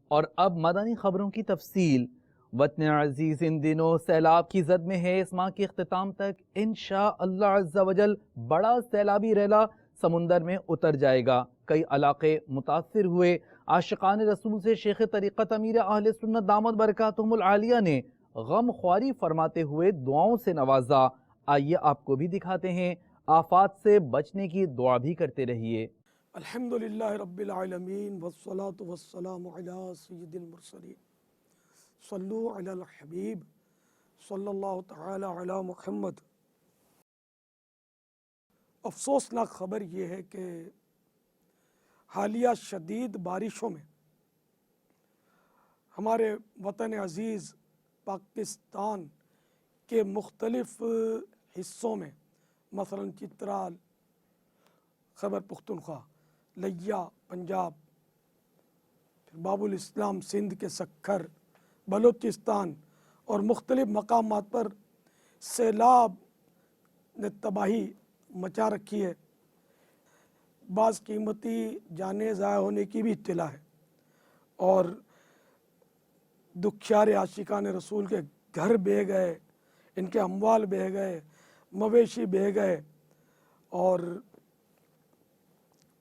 اور اب مدنی خبروں کی تفصیل۔ وطن عزیز ان دنوں سیلاب کی زد میں ہے۔ اس ماہ کے اختتام تک انشاءاللہ عز و جل بڑا سیلابی ریلا سمندر میں اتر جائے گا۔ کئی علاقے متاثر ہوئے۔ عاشقان رسول سے شیخ طریقت امیر اہل سنت دامت برکاتہم العالیہ نے غم خواری فرماتے ہوئے دعاؤں سے نوازا۔ آئیے آپ کو بھی دکھاتے ہیں۔ آفات سے بچنے کی دعا بھی کرتے رہیے۔ الحمدللہ رب العالمین والصلاة والسلام علی سید المرسلین صلو علی الحبیب صلی اللہ تعالی علی محمد۔ افسوسناک خبر یہ ہے کہ حالیہ شدید بارشوں میں ہمارے وطن عزیز پاکستان کے مختلف حصوں میں مثلا چترال، خیبر پختونخوا، لیا پنجاب، پھر باب الاسلام سندھ کے سکھر، بلوچستان اور مختلف مقامات پر سیلاب نے تباہی مچا رکھی ہے۔ بعض قیمتی جانیں ضائع ہونے کی بھی اطلاع ہے، اور دکھیارے عاشقان رسول کے گھر بہہ گئے، ان کے اموال بہہ گئے، مویشی بہہ گئے، اور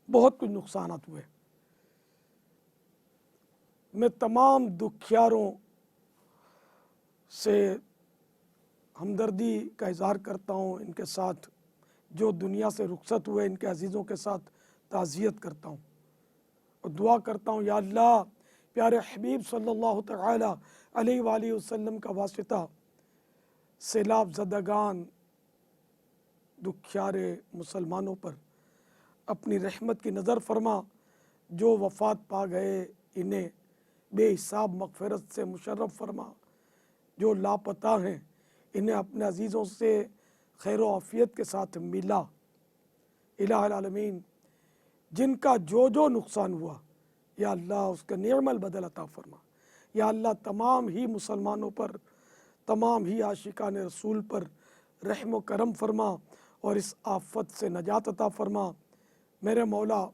بہت کچھ نقصانات ہوئے۔ میں تمام دکھیاروں سے ہمدردی کا اظہار کرتا ہوں، ان کے ساتھ جو دنیا سے رخصت ہوئے ان کے عزیزوں کے ساتھ تعزیت کرتا ہوں، اور دعا کرتا ہوں یا اللہ پیارے حبیب صلی اللہ تعالی علیہ وآلہ وسلم کا واسطہ سیلاب زدگان دکھیارے مسلمانوں پر اپنی رحمت کی نظر فرما۔ جو وفات پا گئے انہیں بے حساب مغفرت سے مشرف فرما۔ جو لاپتہ ہیں انہیں اپنے عزیزوں سے خیر و عافیت کے ساتھ ملا۔ الہ العالمین جن کا جو نقصان ہوا یا اللہ اس کا نعم البدل عطا فرما۔ یا اللہ تمام ہی مسلمانوں پر، تمام ہی عاشقان رسول پر رحم و کرم فرما اور اس آفت سے نجات عطا فرما۔ میرے مولا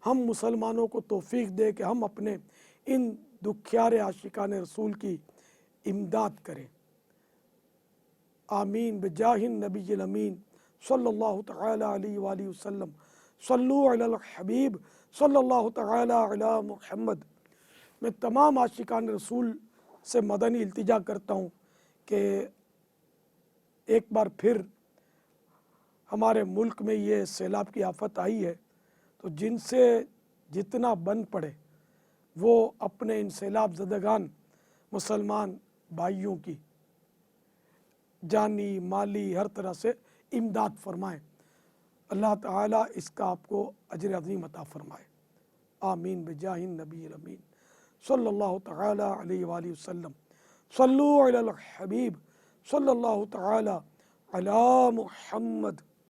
ہم مسلمانوں کو توفیق دے کہ ہم اپنے ان دکھیارے عاشقان رسول کی امداد کریں۔ آمین بجاہ النبی الامین صلی اللہ تعالی علیہ وآلہ وسلم۔ صلو علی الحبیب صلی اللہ تعالی علی محمد۔ میں تمام عاشقان رسول سے مدنی التجا کرتا ہوں کہ ایک بار پھر ہمارے ملک میں یہ سیلاب کی آفت آئی ہے، تو جن سے جتنا بن پڑے وہ اپنے ان سیلاب زدگان مسلمان بھائیوں کی جانی مالی ہر طرح سے امداد فرمائیں۔ اللہ تعالیٰ اس کا آپ کو اجر عظیم عطا فرمائے۔ آمین بجاہ النبی الامین صلی اللہ تعالی علیہ وآلہ وسلم۔ صلو علی الحبیب صلی اللہ تعالی علی محمد۔